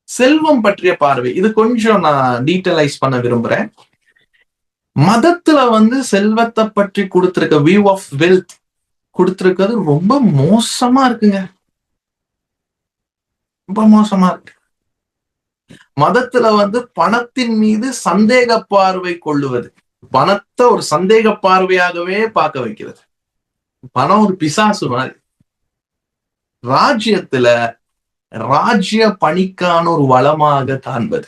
செல்வம் பற்றிய பார்வை இது கொஞ்சம் நான் டீட்டெயிலைஸ் பண்ண விரும்புறேன். மதத்துல செல்வத்தை பற்றி கொடுத்திருக்க வியூ ஆஃப் வெல்த் கொடுத்திருக்கிறது ரொம்ப மோசமா இருக்குங்க. ரொம்ப மோசமா இருக்கு. மதத்துல பணத்தின் மீது சந்தேக பார்வை கொள்ளுவது, பணத்தை ஒரு சந்தேக பார்வையாகவே பார்க்க வைக்கிறது. பணம் ஒரு பிசாசு மாதிரி. ராஜ்யத்துல ராஜ்ய பணிக்கான ஒரு வளமாக காண்பது.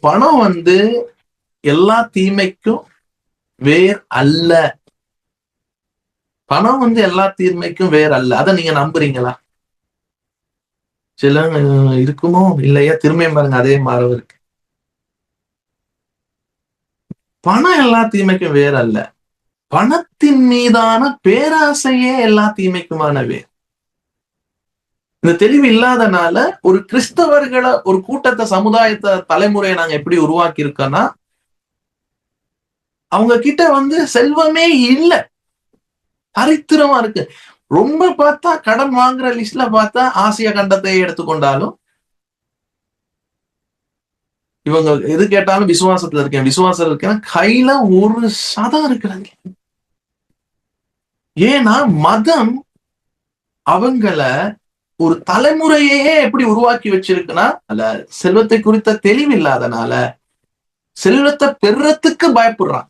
பணம் எல்லா தீமைக்கும் வேர் அல்ல. பணம் எல்லா தீமைக்கும் வேர் அல்ல. அதை நீங்க நம்புறீங்களா? சில இருக்குமோ இல்லையா? திரும்பியும் பாருங்க, அதே மாறவும் இருக்கு. பணம் எல்லா தீமைக்கும் வேர் அல்ல. பணத்தின் மீதான பேராசையே எல்லா தீமைக்குமான வேர். இந்த தெளிவு இல்லாதனால ஒரு கிறிஸ்தவர்களை, ஒரு கூட்டத்தை, சமுதாயத்தை, தலைமுறையை நாங்க எப்படி உருவாக்கி இருக்கோம்னா, அவங்க கிட்ட செல்வமே இல்லை, தரித்திரமா இருக்கு. ரொம்ப பார்த்தா கடன் வாங்குற லிஸ்ட்ல பார்த்தா ஆசிய கண்டத்தை எடுத்துக்கொண்டாலும் இவங்க எது கேட்டாலும் விசுவாசத்துல இருக்கேன், விசுவாசம் இருக்கேன், கையில ஒரு சதம் இருக்கிறாங்க. ஏன்னா மதம் அவங்கள ஒரு தலைமுறையே எப்படி உருவாக்கி வச்சிருக்குன்னா, அல்ல செல்வத்தை குறித்த தெளிவு இல்லாதனால செல்வத்தை பெறத்துக்கு பயப்படுறான்.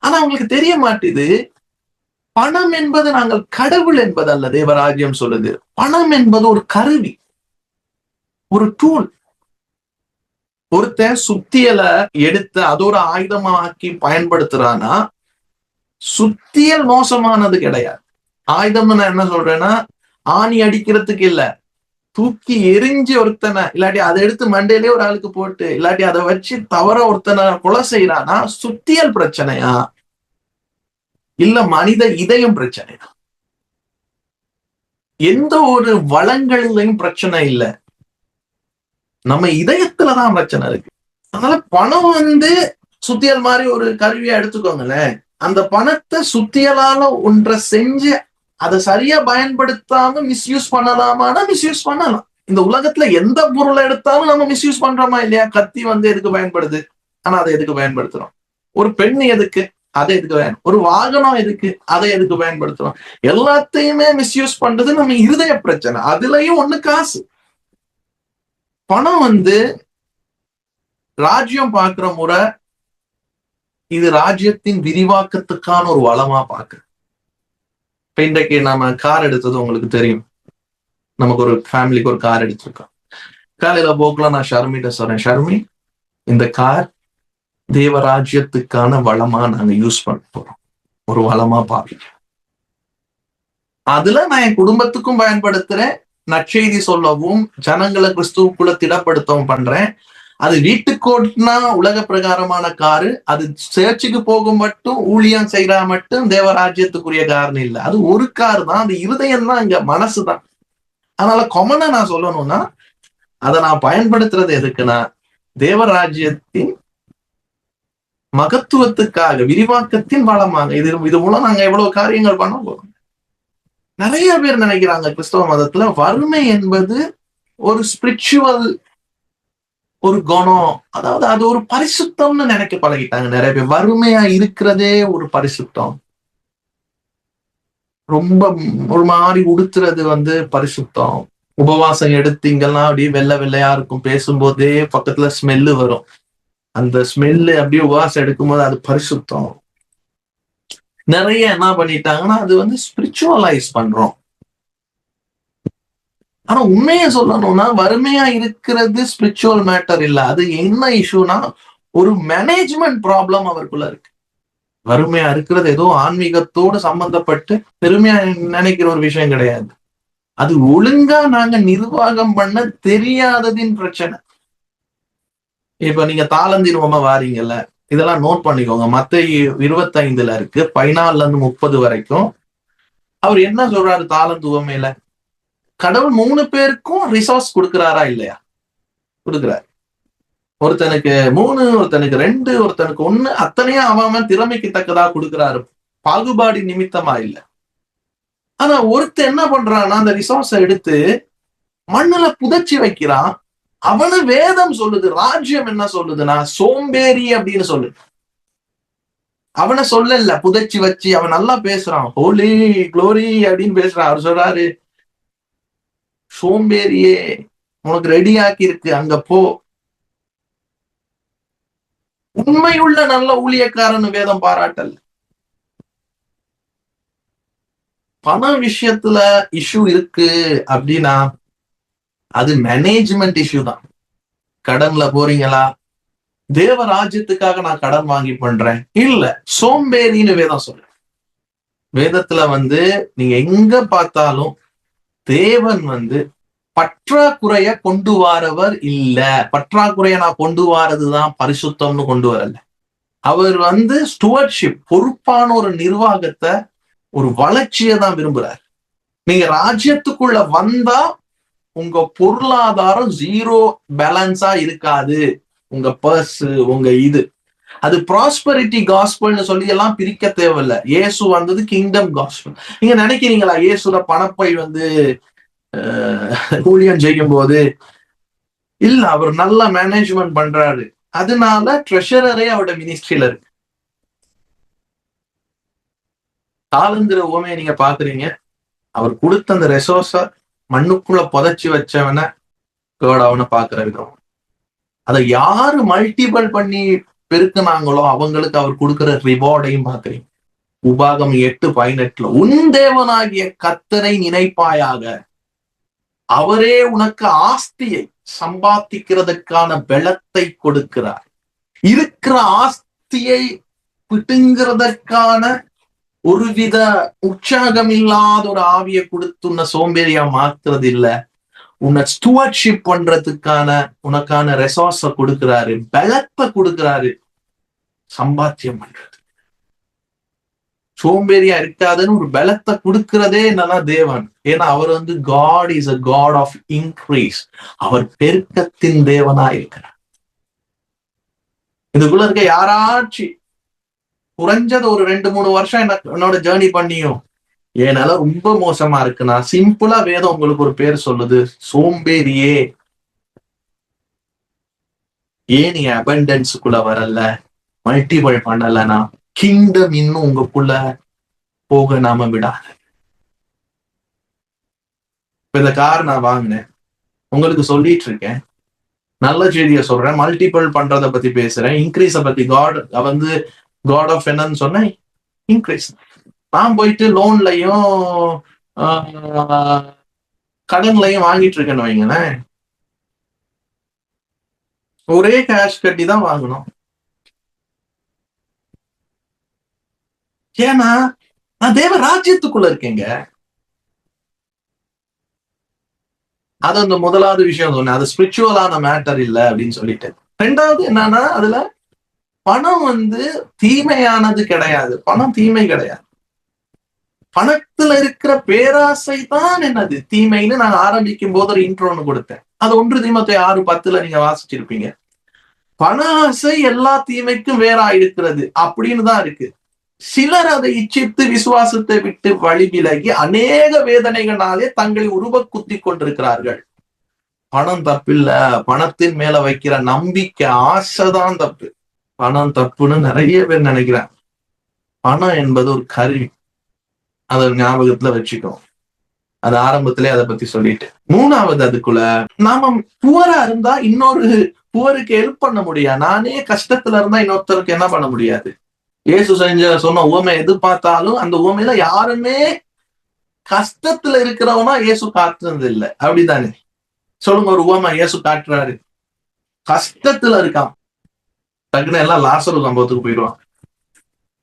ஆனா அவங்களுக்கு தெரிய மாட்டேது, பணம் என்பது நாங்கள் கடவுள் என்பது அல்ல. தேவராஜ்யம் சொல்லுது பணம் என்பது ஒரு கருவி, ஒரு டூல். ஒருத்தன் சுத்தியலை எடுத்து அதோட ஆயுதமாக்கி பயன்படுத்துறானா, சுத்தியல் மோசமானது கிடையாது. ஆயுதம்னு நான் என்ன சொல்றேன்னா, ஆணி அடிக்கிறதுக்கு இல்ல, தூக்கி எரிஞ்சு ஒருத்தனை, இல்லாட்டி அதை எடுத்து மண்டையிலே ஒரு ஆளுக்கு போட்டு, இல்லாட்டி அதை வச்சு தவற ஒருத்தனை கொலை செய்யறானா சுத்தியல் பிரச்சனையா இல்ல மனித இதயம் பிரச்சனையா? எந்த ஒரு வளங்களிலையும் பிரச்சனை இல்லை, நம்ம இதயத்துலதான் பிரச்சனை இருக்கு. அதனால பணம் சுத்தியல் மாதிரி ஒரு கருவியா எடுத்துக்கோங்களேன். அந்த பணத்தை சுத்தியலால ஒன்றை செஞ்சு அதை சரியா பயன்படுத்தாம மிஸ்யூஸ் பண்ணலாமான்னா மிஸ்யூஸ் பண்ணலாம். இந்த உலகத்துல எந்த பொருளை எடுத்தாலும் நம்ம மிஸ்யூஸ் பண்றோமா இல்லையா? கத்தி எதுக்கு பயன்படுது, ஆனா அதை எதுக்கு பயன்படுத்துறோம்? ஒரு பெண் எதுக்கு, அதை எதுக்கு பயன்? ஒரு வாகனம் எதுக்கு, அதை எதுக்கு பயன்படுத்துறோம்? எல்லாத்தையுமே மிஸ்யூஸ் பண்றது நம்ம இருதய பிரச்சனை. அதுலயும் ஒண்ணு காசு. பணம் ராஜ்யம் பார்க்கிற முறை இது ராஜ்யத்தின் விரிவாக்கத்துக்கான ஒரு வளமா பாக்கு. இப்ப இன்றைக்கு நாம கார் எடுத்தது உங்களுக்கு தெரியும். நமக்கு ஒரு ஃபேமிலிக்கு ஒரு கார் எடுத்திருக்கோம். காலையில போக்குல நான் ஷர்மிட்ட சொல்றேன், ஷர்மி, இந்த கார் தேவராஜ்யத்துக்கான வளமா நாங்க யூஸ் பண்ண போறோம், ஒரு வளமா பாருங்க. அதுல நான் என் குடும்பத்துக்கும் பயன்படுத்துறேன், நற்செய்தி சொல்லவும் ஜனங்களை கிறிஸ்துவுக்குள்ள திடப்படுத்தவும் பண்றேன். அது வீட்டுக்கு ஓட்டினா உலக பிரகாரமான காரு, அது சேர்ச்சுக்கு போகும் மட்டும் ஊழியம் செய்யறா மட்டும் தேவராஜ்யத்துக்குரிய காரணம் இல்லை. அது ஒரு கார் தான், அது இருதயம் தான், இங்க மனசுதான். அதனால கொமனா நான் சொல்லணும்னா, அதை நான் பயன்படுத்துறது எதுக்குன்னா தேவராஜ்யத்தின் மகத்துவத்துக்காக, விரிவாக்கத்தின் வளமாக. இது மூலம் நாங்க எவ்வளவு காரியங்கள் பண்ண போறோம். நிறைய பேர் நினைக்கிறாங்க கிறிஸ்தவ மதத்துல வறுமை என்பது ஒரு ஸ்பிரிச்சுவல் ஒரு குணம், அதாவது அது ஒரு பரிசுத்தம்னு நினைக்க பழகிட்டாங்க நிறைய பேர். வறுமையா இருக்கிறதே ஒரு பரிசுத்தம். ரொம்ப ஒரு மாதிரி உடுத்துறது பரிசுத்தம். உபவாசம் எடுத்து இங்கெல்லாம் அப்படியே வெள்ளை வெள்ளையா இருக்கும், பேசும்போதே பக்கத்துல ஸ்மெல்லு வரும். அந்த ஸ்மெல்லு அப்படியே உபவாசம் எடுக்கும்போது அது பரிசுத்தம். நிறைய என்ன பண்ணிட்டாங்கன்னா அது ஸ்பிரிச்சுவலைஸ் பண்றோம். ஆனா உண்மையை சொல்லணும்னா வறுமையா இருக்கிறது ஸ்பிரிச்சுவல் மேட்டர் இல்ல. அது என்ன இஷ்யூனா ஒரு மேனேஜ்மெண்ட் ப்ராப்ளம் அவருக்குள்ள இருக்கு. வறுமையா இருக்கிறது ஏதோ ஆன்மீகத்தோடு சம்பந்தப்பட்டு பெருமையா நினைக்கிற ஒரு விஷயம் கிடையாது. அது ஒழுங்கா நாங்க நிர்வாகம் பண்ண தெரியாததின் பிரச்சனை. இப்ப நீங்க தாளந்திருவமா வாரீங்கல்ல, இதெல்லாம் நோட் பண்ணிக்கோங்க. மத்தேயு 25 இருக்கு, 14-30 வரைக்கும். அவர் என்ன சொல்றாரு தாளந்துவமையில? கடவுள் 3 பேருக்கும் ரிசோர்ஸ் கொடுக்கிறாரா இல்லையா? கொடுக்கிறார். ஒருத்தனுக்கு 3, ஒருத்தனுக்கு 2, ஒருத்தனுக்கு 1, அத்தனையும் அவன் திறமைக்கு தக்கதா கொடுக்கிறாரு, பாகுபாடு நிமித்தமா இல்ல. ஆனா ஒருத்தர் என்ன பண்றான்னா அந்த ரிசோர்ஸை எடுத்து மண்ணுல புதைச்சி வைக்கிறான். அவனு வேதம் சொல்லுது, ராஜ்யம் என்ன சொல்லுதுன்னா சோம்பேறி அப்படின்னு சொல்லுது. அவனை சொல்லல புதைச்சி வச்சு, அவன் நல்லா பேசுறான், ஹோலி குளோரி அப்படின்னு பேசுறான். அவர் சொல்றாரு, சோம்பேறியே உனக்கு ரெடி ஆக்கி இருக்கு, அங்க போ. உண்மையுள்ள நல்ல ஊழியக்காரன் வேதம் பாராட்டல். பண விஷயத்துல இஷ்யூ இருக்கு அப்படின்னா அது மேனேஜ்மெண்ட் இஷ்யூ தான். கடன்ல போறீங்களா, தேவ ராஜ்யத்துக்காக நான் கடன் வாங்கி பண்றேன், இல்ல சோம்பேறின்னு வேதம் சொல்ற. வேதத்துல நீங்க எங்க பார்த்தாலும் தேவன் பற்றாக்குறைய கொண்டு வாரவர் இல்ல. பற்றாக்குறைய நான் கொண்டு வாரதுதான் பரிசுத்தம்னு கொண்டு வரல. அவர் ஸ்டுவர்ட்ஷிப், பொறுப்பான ஒரு நிர்வாகத்தை, ஒரு வளர்ச்சியை தான் விரும்புறார். நீங்க ராஜ்யத்துக்குள்ள வந்தா உங்க பொருளாதாரம் ஜீரோ பேலன்ஸா இருக்காது. உங்க பர்ஸ், உங்க இது, அது ப்ராஸ்பரிட்டி காஸ்பல்னு சொல்லி எல்லாம் பிரிக்க தேவையில்லை. இயேசு வந்தது கிங்டம் காஸ்பல். நீங்க நினைக்கிறீங்களா இயேசுட பணப்பை ஊழியம் செய்யும் போது இல்ல, அவர் நல்லா மேனேஜ்மெண்ட் பண்றாரு, அதனால ட்ரெஷரரே அவரோட மினிஸ்ட்ரியில இருக்கு. தாளந்திர உவமையை நீங்க பாக்குறீங்க, அவர் கொடுத்த அந்த ரெசோர்ஸ மண்ணுக்குள்ள புதைச்சி வச்சவன அவனை பாக்குற விதம், அதை யாரு மல்டிபிள் பண்ணி பெருக்குனாங்களோ அவங்களுக்கு அவர் கொடுக்கிற ரிவார்டையும் பாக்குறீங்க. உபாகம் 8:18 உன் தேவனாகிய கர்த்தரை நினைப்பாயாக, அவரே உனக்கு ஆஸ்தியை சம்பாதிக்கிறதுக்கான பலத்தை கொடுக்கிறார். இருக்கிற ஆஸ்தியை பிடுங்கிறதற்கான ஒருவித உற்சாகம் இல்லாத ஒரு ஆவியை கொடுத்து உன்னை சோம்பேறியா மாத்துறது இல்ல, உன்னை ஸ்டுவர்ட்ஷிப் பண்றதுக்கான உனக்கான ரெசோர்ஸ கொடுக்கிறாரு, பலத்தை கொடுக்கிறாரு, சம்பாத்தியம் பண்றது. சோம்பேறியா இருக்காதுன்னு ஒரு பலத்தை கொடுக்கிறதே என்னன்னா தேவன். ஏன்னா அவர் God is a God of increase. அவர் பெருக்கத்தின் தேவனா இருக்கிறார். இதுக்குள்ள இருக்க யாராச்சும் குறைஞ்சது ஒரு 2-3 வருஷம் என்னோட ஜேர்னி பண்ணியும் என்னால ரொம்ப மோசமா இருக்குன்னா, சிம்பிளா வேதம் உங்களுக்கு ஒரு பேர் சொல்லுது, சோம்பேறியே, ஏன் நீ அபண்டன்ஸுக்குள்ள வரல, மல்டிபிள் பண்ணலனா கிங்டம் இன்னும் உங்களுக்குள்ள போக நாம விடாது. இப்ப இந்த கார் நான் வாங்கினேன், உங்களுக்கு சொல்லிட்டு இருக்கேன், நல்ல செய்திய சொல்றேன், மல்டிபிள் பண்றதை பத்தி பேசுறேன், இன்க்ரீஸ பத்தி. காட் ஆஃப் என்னன்னு சொன்ன இன்க்ரீஸ். நான் போயிட்டு லோன்லையும் கடன்லையும் வாங்கிட்டு இருக்கேன்னு வைங்களேன், ஒரே கேஷ் கட்டி தான் வாங்கணும். ஏன்னா நான் தேவ ராஜ்யத்துக்குள்ள இருக்கேங்க. அது அந்த முதலாவது விஷயம் சொன்னேன், அது ஸ்பிரிச்சுவலான மேட்டர் இல்ல அப்படின்னு சொல்லிட்டு. ரெண்டாவது என்னன்னா, அதுல பணம் தீமையானது கிடையாது. பணம் தீமை கிடையாது. பணத்துல இருக்கிற பேராசை தான் என்னது தீமைன்னு நான் ஆரம்பிக்கும் போது ஒரு இன்ட்ரோன்னு கொடுத்தேன். அது 1 தீமோத்தேயு 6:10 நீங்க வாசிச்சிருப்பீங்க. பண ஆசை எல்லா தீமைக்கும் வேறா இருக்கிறது அப்படின்னு தான் இருக்கு. சிலர் அதை இச்சித்து விசுவாசத்தை விட்டு வழி விலகி அநேக வேதனைகளாலே தங்களை உருவ குத்தி கொண்டிருக்கிறார்கள். பணம் தப்பில்ல, பணத்தின் மேல வைக்கிற நம்பிக்கை, ஆசைதான் தப்பு. பணம் தப்புன்னு நிறைய பேர் நினைக்கிறாங்க. பணம் என்பது ஒரு கருவி, அதை ஞாபகத்துல வச்சுக்கோ. அது ஆரம்பத்திலே அதை பத்தி சொல்லிட்டு, 3வது அதுக்குள்ள நாம புவரா இருந்தா இன்னொரு புவருக்கு ஹெல்ப் பண்ண முடியாது. நானே கஷ்டத்துல இருந்தா இன்னொருத்தருக்கு என்ன பண்ண முடியாது. இயேசு சொன்ன உவமை எது பார்த்தாலும் அந்த உவமையில யாருமே கஷ்டத்துல இருக்கிறவனா இயேசு காட்டுறது இல்லை, அப்படிதானே? சொல்லுங்க, ஒரு உவமை இயேசு காட்டுறாரு, கஷ்டத்துல இருக்கான், டக்குன்னு எல்லாம் லாசரு சம்பவத்துக்கு போயிடுவான்.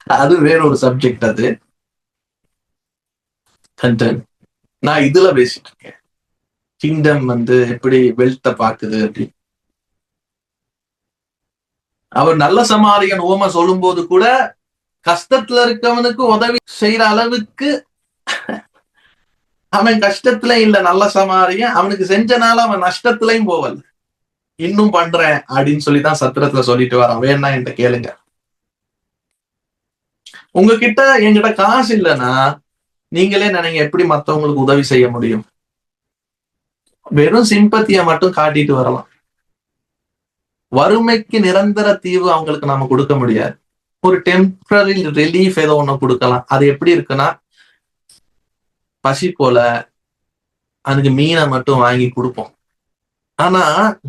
அது வேற ஒரு சப்ஜெக்ட். அது கண்டென்ட். நான் இதுல பேசிட்டு இருக்கேன், கிங்டம் எப்படி வெல்த்த பாக்குது அப்படி. அவர் நல்ல சமாரியன் உவமை சொல்லும் போது கூட கஷ்டத்துல இருக்கவனுக்கு உதவி செய்யற அளவுக்கு அவன் கஷ்டத்துல இல்ல. நல்ல சமாரியன் அவனுக்கு செஞ்சனால அவன் நஷ்டத்துலயும் போவல், இன்னும் பண்றேன் அப்படின்னு சொல்லிதான் சத்திரத்துல சொல்லிட்டு வரான். வேணா என்கிட்ட கேளுங்க. உங்ககிட்ட என்கிட்ட காசு இல்லைன்னா நீங்களே நினைங்க எப்படி மத்தவங்களுக்கு உதவி செய்ய முடியும். வெறும் சிம்பத்தியை மட்டும் காட்டிட்டு வரலாம். வறுமைக்கு நிரந்தர தீர்வு அவங்களுக்கு நாம கொடுக்க முடியாது. ஒரு டெம்பரரி ரிலீஃப் ஏதோ ஒண்ணு கொடுக்கலாம். அது எப்படி இருக்குன்னா, பசி போல அதுக்கு மீனை மட்டும் வாங்கி கொடுப்போம். ஆனா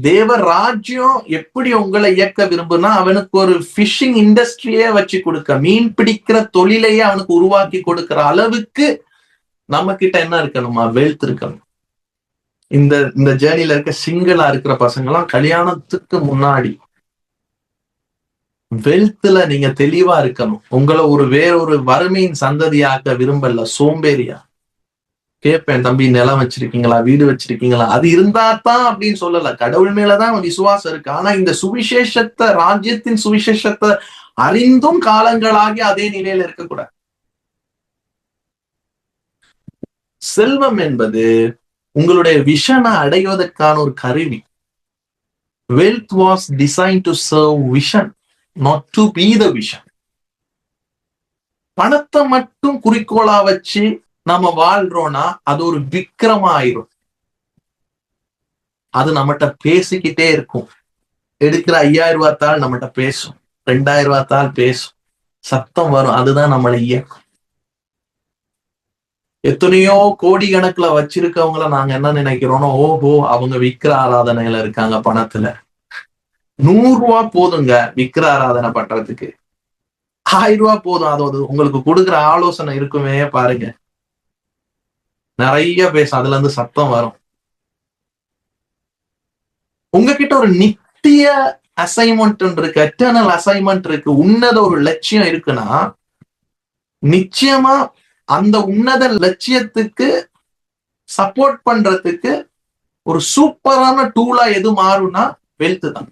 தேவ ராஜ்யம் எப்படி உங்களை இயக்க விரும்புனா, அவனுக்கு ஒரு ஃபிஷிங் இண்டஸ்ட்ரியே வச்சு கொடுக்க, மீன் பிடிக்கிற தொழிலையே அவனுக்கு உருவாக்கி கொடுக்கிற அளவுக்கு நம்ம கிட்ட என்ன இருக்கணுமா? வெல்த் இருக்கணும். இந்த ஜேர்னில இருக்க சிங்கிளா இருக்கிற பசங்க எல்லாம் கல்யாணத்துக்கு முன்னாடி வெல்த்ல நீங்க தெளிவா இருக்கணும். உங்களை வேறொரு வறுமையின் சந்ததியாக்க விரும்பல, சோம்பேறியா. கேட்பேன், தம்பி நிலம் வச்சிருக்கீங்களா, வீடு வச்சிருக்கீங்களா? அது இருந்தா தான் அப்படின்னு சொல்லல, கடவுள் மேலதான் விசுவாசம் இருக்கு. ஆனா இந்த சுவிசேஷத்தை, ராஜ்யத்தின் சுவிசேஷத்தை அறிந்தும் காலங்களாகி அதே நிலையில இருக்கக்கூடாது. செல்வம் என்பது உங்களுடைய விஷனை அடைவதற்கான ஒரு கருவி. Wealth was design to serve vision, not to be the vision. பணத்தை மட்டும் குறிக்கோளா வச்சு நம்ம வாழ்றோம்னா அது ஒரு விக்கிரமா ஆயிரும். அது நம்மகிட்ட பேசிக்கிட்டே இருக்கும். எடுக்கிற 5000 ரூபாய் தாள் நம்மகிட்ட பேசும், 2000 ரூபாய் தாள் பேசும், சத்தம் வரும். அதுதான் நம்மளை இயக்கும். எத்தனையோ கோடி கணக்குல வச்சிருக்கவங்கள நாங்க என்ன நினைக்கிறோம்னா, ஓஹோ அவங்க விக்கிர ஆராதனையில இருக்காங்க பணத்துல. 100 ரூபாய் போதுங்க விக்கிர ஆராதனை பண்றதுக்கு. 1000 ரூபாய் போதும். அதாவது உங்களுக்கு கொடுக்குற ஆலோசனை இருக்குமே பாருங்க, நிறைய பேசும், அதுல இருந்து சத்தம் வரும். உங்ககிட்ட ஒரு நித்திய அசைன்மெண்ட் இருக்கு, எட்டர்னல் அசைன்மெண்ட் இருக்கு, உன்னத ஒரு லட்சியம் இருக்குன்னா, நிச்சயமா அந்த உன்னத லட்சியத்துக்கு சப்போர்ட் பண்றதுக்கு ஒரு சூப்பரான டூலா எது மாறும்னா வெல்த் தான்.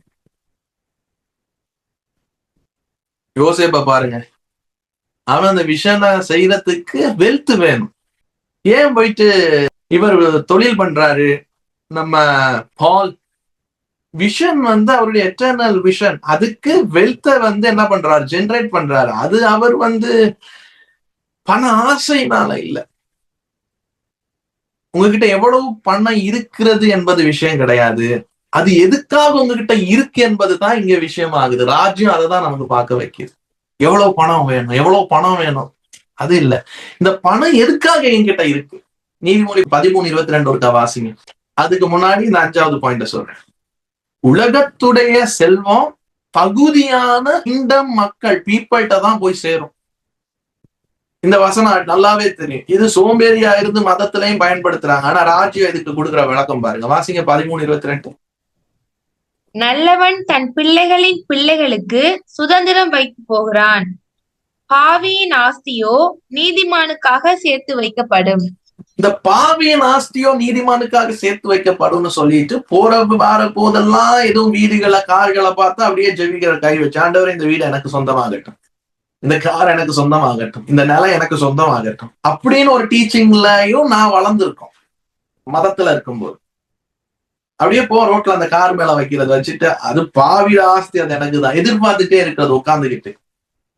யோசேப்ப பாருங்க, அவன் அந்த விஷயம் செய்யறதுக்கு வெல்த் வேணும். ஏன் போயிட்டு இவர் தொழில் பண்றாரு நம்ம பால்? விஷன் அவருடைய எட்டர்னல் விஷன். அதுக்கு வெல்த்தை என்ன பண்றாரு? ஜெனரேட் பண்றாரு. அது அவர் பண ஆசைனால இல்ல. உங்ககிட்ட எவ்வளவு பணம் இருக்கிறது என்பது விஷயம் கிடையாது. அது எதுக்காக உங்ககிட்ட இருக்கு என்பதுதான் இங்க விஷயம் ஆகுது. ராஜ்யம் அதை தான் நமக்கு பார்க்க வைக்குது. எவ்வளவு பணம் வேணும், எவ்வளவு பணம் வேணும், அது இல்ல. இந்த பணம் எதுக்காக என்கிட்ட இருக்கு? நீதிமொழி 13:22 ஒருக்கா வாசிங்க. அதுக்கு முன்னாடி இந்த 5வது பாயிண்ட சொல்றேன். உலகத்துடைய செல்வம் பகுதியான இந்த மக்கள் பீப்பிள்கிட்ட தான் போய் சேரும். இந்த வசனம் நல்லாவே தெரியும். இது சோம்பேறியா இருந்து மதத்திலையும் பயன்படுத்துறாங்க. ஆனா ராஜ்யம் இதுக்கு கொடுக்குற விளக்கம் பாருங்க. வாசிங்க 13:22. நல்லவன் தன் பிள்ளைகளின் பிள்ளைகளுக்கு சுதந்திரம் வைத்து போகிறான், பாவியின் ஆஸ்தியோ நீதிமானுக்காக சேர்த்து வைக்கப்படும். இந்த பாவியின் ஆஸ்தியோ நீதிமானுக்காக சேர்த்து வைக்கப்படும் சொல்லிட்டு வார போதெல்லாம் எதுவும் வீடுகளை கார்களை பார்த்தா அப்படியே ஜெபிக்கிற கை வச்சு, ஆண்டவரே இந்த வீடு எனக்கு சொந்தமாகட்டும், இந்த கார் எனக்கு சொந்தமாகட்டும், இந்த நிலம் எனக்கு சொந்தமாகட்டும் அப்படின்னு ஒரு டீச்சிங்லயும் நான் வளர்ந்துருக்கோம் மதத்துல இருக்கும்போது. அப்படியே ரோட்ல அந்த கார் மேல வைக்கிறது வச்சுட்டு, அது பாவி ஆஸ்தி, அது எனக்குதான் எதிர்பார்த்துட்டே இருக்கிறது. உட்காந்துக்கிட்டு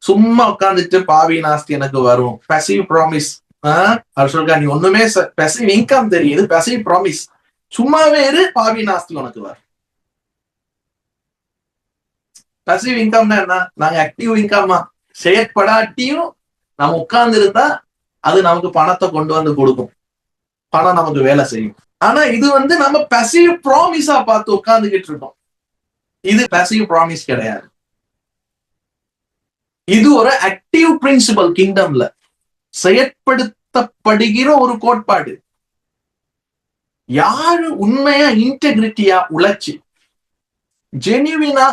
சும்மா உட்காந்துட்டு பாவியின் ஆஸ்தி எனக்கு வரும், பசிவ் ப்ராமிஸ். அவர் சொல்றா, நீ ஒண்ணுமே பசிவ் இன்கம் தெரியுது, பசிவ் ப்ராமிஸ், சும்மாவே இரு, பாவியின் ஆஸ்தி உனக்கு வரும். பசிவ் இன்கம்னா என்ன? நாங்க ஆக்டிவ் இன்கம்மா செயற்படாட்டியும் நம்ம உட்கார்ந்து இருந்தா அது நமக்கு பணத்தை கொண்டு வந்து கொடுக்கும், பணம் நமக்கு வேலை செய்யும். ஆனா இது நம்ம பசிவ் ப்ராமிஸா பார்த்து உட்கார்ந்துகிட்டு இருக்கோம். இது பசிவ் ப்ராமிஸ் கிடையாது. இது ஒரு ஆக்டிவ் பிரின்சிபல். கிங்டம்ல செயற்படுத்தப்படுகிற ஒரு கோட்பாடு. யாரு உண்மையா இன்டெகிரிட்டியா உழைச்சி ஜெனிவினா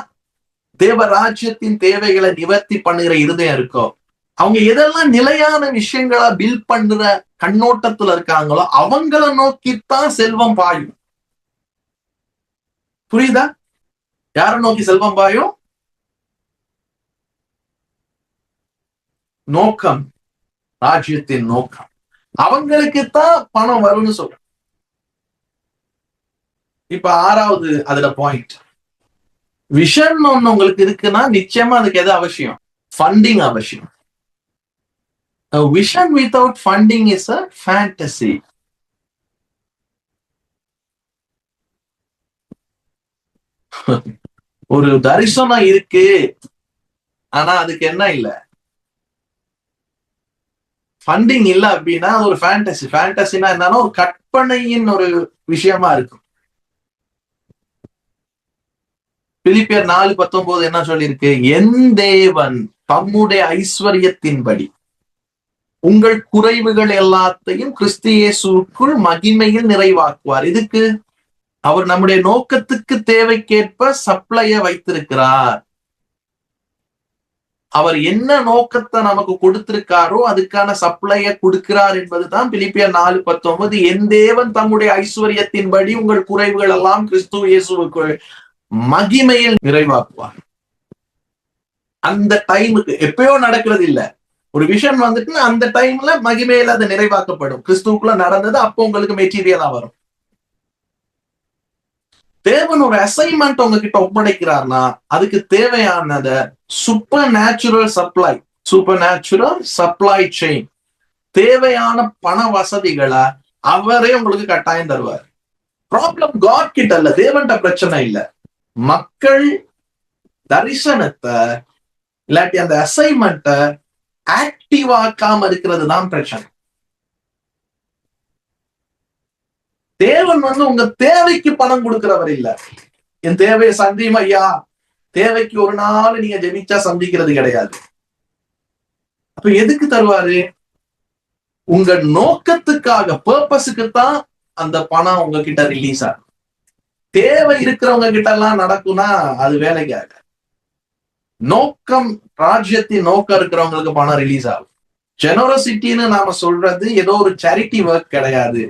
தேவராஜ்யத்தின் தேவைகளை நிவர்த்தி பண்ணுகிற இருதயம் இருக்கோ, அவங்க எதெல்லாம் நிலையான விஷயங்களா பில்ட் பண்ற கண்ணோட்டத்துல இருக்காங்களோ அவங்கள நோக்கித்தான் செல்வம் பாயும். புரியுதா? யார நோக்கி செல்வம் பாயும்? நோக்கம், ராஜ்யத்தின் நோக்கம். அவங்களுக்குத்தான் பணம் வரும்னு சொல்ற. இப்ப 6வது அதுல பாயிண்ட், விஷன் ஒண்ணு உங்களுக்கு இருக்குன்னா நிச்சயமா அதுக்கு எது அவசியம்? ஃபண்டிங் அவசியம். A vision without funding is a fantasy. ஒரு தரிசனம் இருக்கு, ஆனா அதுக்கு என்ன இல்ல, ஃபண்டிங் இல்ல அப்படின்னா ஒரு ஃபேண்டசி. ஃபேண்டசினா என்னன்னா ஒரு கற்பனையின் ஒரு விஷயமா இருக்கும். பிலிப்பியர் 4:19 என்ன சொல்லியிருக்கு? என் தேவன் தம்முடைய ஐஸ்வர்யத்தின்படி உங்கள் குறைவுகள் எல்லாத்தையும் கிறிஸ்து இயேசுவுக்குள் மகிமையில் நிறைவாக்குவார். இதுக்கு அவர் நம்முடைய நோக்கத்துக்கு தேவைக்கேற்ப சப்ளைய வைத்திருக்கிறார். அவர் என்ன நோக்கத்தை நமக்கு கொடுத்திருக்காரோ அதுக்கான சப்ளைய கொடுக்கிறார் என்பதுதான் பிலிப்பியர் 4:19. என் தேவன் தம்முடைய ஐஸ்வர்யத்தின்படி உங்கள் குறைவுகள் எல்லாம் கிறிஸ்து இயேசுவுக்குள் மகிமையில் நிறைவாக்குவார். அந்த டைமுக்கு எப்பயோ நடக்கிறது இல்ல, ஒரு விஷன் வந்துட்டு அந்த டைம்ல மகிமையில அது நிறைவாக்கப்படும். கிறிஸ்துவுக்குள்ள நடந்தது அப்போ உங்களுக்கு மெட்டீரியலா வரும். தேவன் ஒரு அசைன்மெண்ட் உங்ககிட்ட ஒப்படைக்கிறார்னா அதுக்கு தேவையானத சூப்பர் நேச்சுரல் சப்ளை செயின், தேவையான பண வசதிகளை அவரே உங்களுக்கு கட்டாயம் தருவார். ப்ராப்ளம் காட் கிட்ட இல்ல, தேவன்கிட்ட பிரச்சனை இல்ல. மக்கள் தரிசனத்தை இல்லாட்டி அந்த அசைன்மெண்ட்டை ஆக்டிவ் ஆக்காம இருக்கிறது தான் பிரச்சனை. தேவன் உங்க தேவைக்கு பணம் கொடுக்கிறவர் இல்ல. என் தேவையை சந்தியும் ஐயா, தேவைக்கு ஒரு நாள் நீங்க ஜெபிச்சா சந்திக்கிறது கிடையாது. அப்ப எதுக்கு தருவாரு? உங்க நோக்கத்துக்காக, பர்பஸுக்கு தான் அந்த பணம் உங்ககிட்ட ரிலீஸ் ஆகும். தேவை இருக்கிறவங்க கிட்ட எல்லாம் நடக்கும்னா அது வேலைக்காக. நோக்கம், ராஜ்யத்தின் நோக்கம் இருக்கிறவங்களுக்கு பணம் ரிலீஸ் ஆகும். ஜெனரசிட்டின்னு நாம சொல்றது ஏதோ ஒரு சேரிட்டி ஒர்க் கிடையாது,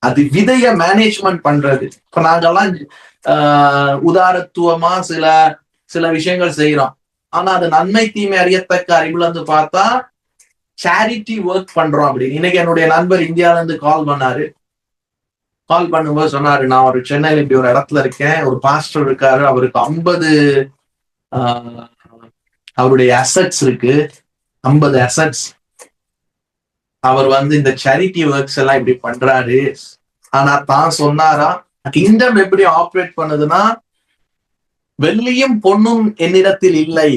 அது விதைய மேனேஜ்மெண்ட் பண்றது. இப்ப நாங்கெல்லாம் உதாரத்துவமா சில சில விஷயங்கள் செய்யறோம், ஆனா அது நன்மை தீமை அறியத்தக்க அறிவுல இருந்து பார்த்தா சேரிட்டி ஒர்க் பண்றோம் அப்படின்னு. இன்னைக்கு என்னுடைய நண்பர் இந்தியால இருந்து கால் பண்ணாரு. கால் பண்ணும்போது சொன்னாரு, நான் ஒரு சென்னையில இப்படி ஒரு இடத்துல இருக்கேன், ஒரு பாஸ்டர் இருக்காரு, அவருக்கு 50 அவருடைய அசட்ஸ் இருக்கு, 50 அசட்ஸ். அவர் இந்த சேரிட்டி ஒர்க்ஸ் எல்லாம் இப்படி பண்றாரு. ஆனா தான் சொன்னாரா, கிங்டம் எப்படி ஆப்ரேட் பண்ணுதுன்னா, வெள்ளியும் பொன்னும் என்னிடத்தில் இல்லை,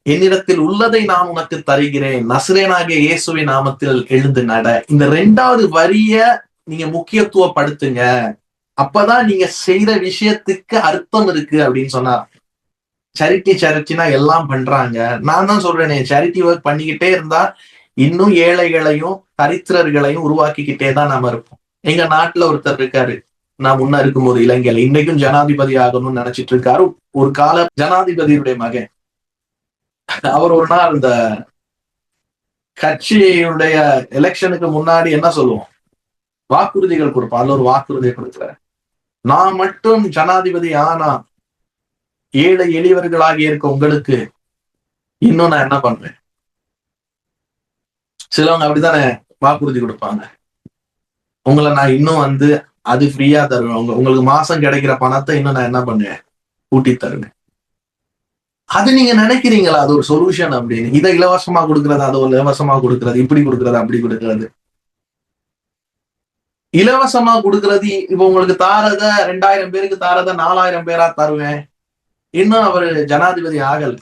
என்னிடத்தில் உள்ளதை நான் உனக்கு தருகிறேன், நசரேயனாகிய இயேசுவின் நாமத்தில் எழுந்து நட. இந்த 2வது வரிய நீங்க முக்கியத்துவப்படுத்துங்க, அப்பதான் நீங்க செய்த விஷயத்துக்கு அர்த்தம் இருக்கு அப்படின்னு சொன்னார். சேரிட்டினா எல்லாம் பண்றாங்க. நான் தான் சொல்றேனே, சேரிட்டி ஒர்க் பண்ணிக்கிட்டே இருந்தா இன்னும் ஏழைகளையும் தரித்திரர்களையும் உருவாக்கிக்கிட்டே தான் நாம இருப்போம். எங்க நாட்டுல ஒருத்தர் இருக்காரு, நான் முன்ன இருக்கும்போது இலங்கையில, இன்னைக்கும் ஜனாதிபதி ஆகணும்னு நினைச்சிட்டு இருக்காரு. ஒரு கால ஜனாதிபதியுடைய மகன். அவர் ஒரு நாள் இந்த கட்சியுடைய எலெக்ஷனுக்கு முன்னாடி என்ன சொல்லுவோம், வாக்குறுதிகள் கொடுப்போம். அதுல ஒரு வாக்குறுதியை கொடுக்கிறார், நான் மட்டும் ஜனாதிபதி ஆனா ஏழை எளியவர்களாக இருக்க உங்களுக்கு இன்னும் நான் என்ன பண்றேன். சிலவங்க அப்படித்தானே வாக்குறுதி கொடுப்பாங்க, உங்களை நான் இன்னும் அது ஃப்ரீயா தருவேன், உங்களுக்கு மாசம் கிடைக்கிற பணத்தை இன்னும் நான் என்ன பண்ணுவேன், கூட்டி தருவேன். அது நீங்க நினைக்கிறீங்களா அது ஒரு சொல்யூஷன் அப்படின்னு? இதை இலவசமா கொடுக்கறது, அது ஒரு இலவசமா கொடுக்கறது, இப்படி கொடுக்கறது, அப்படி கொடுக்கறது. இலவசமா கொடுக்கறது இப்ப உங்களுக்கு தாரத 2000 பேருக்கு தாரத 4000 பேரா தருவேன், இன்னும் அவரு ஜனாதிபதி ஆகல.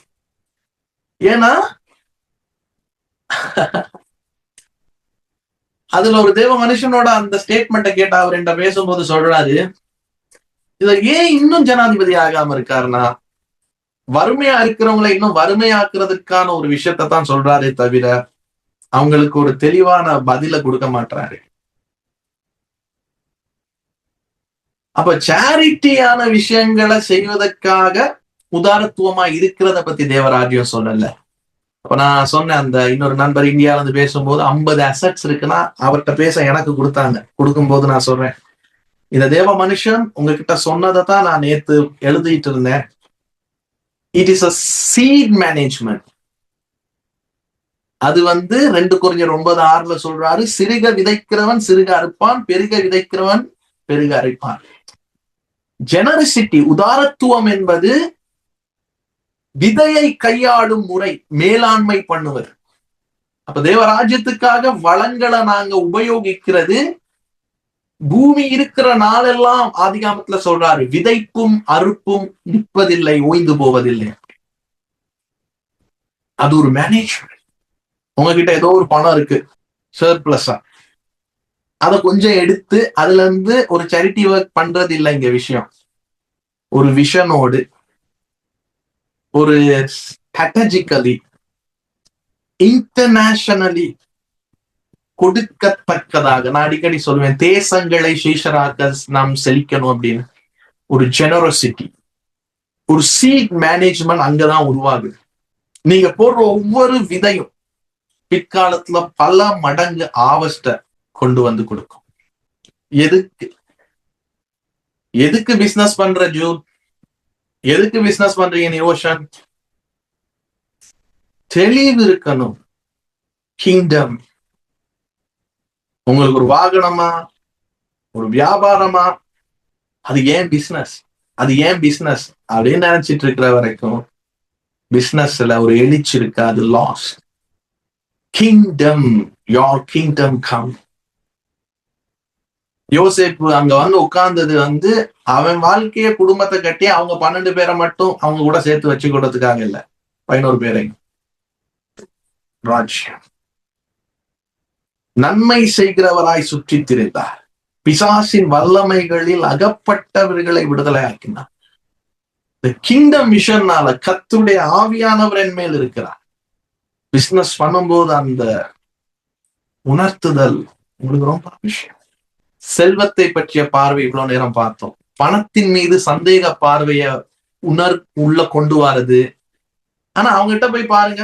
ஏன்னா அதுல ஒரு தேவ மனுஷனோட அந்த ஸ்டேட்மெண்ட்டை கேட்டா அவர் என்கிட்ட பேசும்போது சொல்றாரு, இத ஏன் இன்னும் ஜனாதிபதி ஆகாம இருக்காருன்னா, வறுமையா இருக்கிறவங்களை இன்னும் வறுமையாக்குறதுக்கான ஒரு விஷயத்தை தான் சொல்றாரே தவிர அவங்களுக்கு ஒரு தெளிவான பதில கொடுக்க மாட்டாரு. அப்ப சேரிட்டியான விஷயங்களை செய்வதற்காக உதாரத்துவமா இருக்கிறத பத்தி தேவராஜ்யம் சொல்லல. அப்ப நான் சொன்னேன், அந்த இன்னொரு நண்பர் இந்தியால இருந்து பேசும்போது 50 அசட்ஸ் இருக்குன்னா அவர்கிட்ட பேச எனக்கு கொடுத்தாங்க. கொடுக்கும்போது நான் சொல்றேன், இந்த தேவ மனுஷன் உங்ககிட்ட சொன்னதை தான் நான் நேத்து எழுதிட்டு இருந்தேன். It is a seat management. அது 2 Corinthians 9:6 சொல்றாரு, சிறுக விதைக்கிறவன் சிறுக அறுப்பான், பெருக விதைக்கிறவன் பெருக அறுப்பான். ஜெனரசிட்டி, உதாரத்துவம் என்பது விதையை கையாளும் முறை, மேலாண்மை பண்ணுவது. அப்ப தேவராஜ்யத்துக்காக வளங்களை நாங்க உபயோகிக்கிறது பூமி இருக்கிற நாளெல்லாம் ஆதிகாமத்துல சொல்றாரு, விதைப்பும் அறுப்பும் நிற்பதில்லை, ஓய்ந்து போவதில்லை. அது ஒரு மேனேஜ்மெண்ட். உங்ககிட்ட ஏதோ ஒரு பணம் இருக்கு சர்ப்ளஸா, அதை கொஞ்சம் எடுத்து அதுல இருந்து ஒரு சேரிட்டி ஒர்க் பண்றது இல்லை. இங்க விஷயம் ஒரு விஷனோடு, ஒரு ஸ்ட்ராட்டஜிக்கலி, இன்டர்நேஷனலி கொடுக்கத்தக்கதாக. நான் அடிக்கடி சொல்லுவேன், தேசங்களை சீஷராக்க நாம் செழிக்கணும் அப்படின்னு. ஒரு ஜெனரோசிட்டி, ஒரு சீட் மேனேஜ்மெண்ட் அங்கதான் உருவாகுது. நீங்க போடுற ஒவ்வொரு விதையும் பிற்காலத்துல பல மடங்கு ஆவஸ்ட கொண்டு வந்து கொடுக்கும். எதுக்கு பிசினஸ் பண்ற ஜூன்? எதுக்கு பிசினஸ் பண்றீங்க நிரோஷன்? தெளிவு இருக்கணும். கிங்டம் உங்களுக்கு ஒரு வாகனமா, ஒரு வியாபாரமா, அது ஏன் பிசினஸ், அது ஏன் பிசினஸ் அப்படின்னு நினைச்சிட்டு இருக்கிற வரைக்கும் பிசினஸ்ல ஒரு எழுச்சி இருக்கு, அது loss. Kingdom, your kingdom come. யோசேப்பு அங்க வந்து உட்கார்ந்தது வந்து அவன் வாழ்க்கைய குடும்பத்தை கட்டி அவங்க 12 பேரை மட்டும் அவங்க கூட சேர்த்து வச்சு கொடுத்ததுக்காக இல்ல, 11 பேரை. ராஜ்யம் நன்மை செய்கிறவராய் சுற்றி திரிந்தார், பிசாசின் வல்லமைகளில் அகப்பட்டவர்களை விடுதலை ஆக்கினார். கிங்டம் மிஷன்னால கர்த்தருடைய ஆவியானவர் என் மேல் இருக்கிறார். பிசினஸ் பண்ணும்போது அந்த உணர்த்துதல் உங்களுக்கு ரொம்ப விஷயம். செல்வத்தை பற்றிய பார்வை இவ்வளவு நேரம் பார்த்தோம். பணத்தின் மீது சந்தேக பார்வைய உள்ள கொண்டு வரது. ஆனா அவங்ககிட்ட போய் பாருங்க,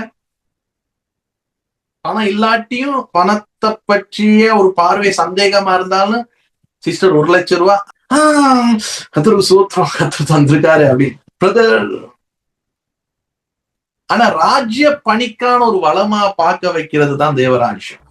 பணம் இல்லாட்டியும் பணத்தை பற்றிய ஒரு பார்வை சந்தேகமா இருந்தாலும், சிஸ்டர் 1 லட்சம் ரூபாய் கத்தருக்கு சூத்திரம், கத்தர் தந்திருக்காரு அப்படின்னு பிரதர். ஆனா ராஜ்ய பணிக்கான ஒரு வளமா பார்க்க வைக்கிறது தான் தேவராஜ்யம்.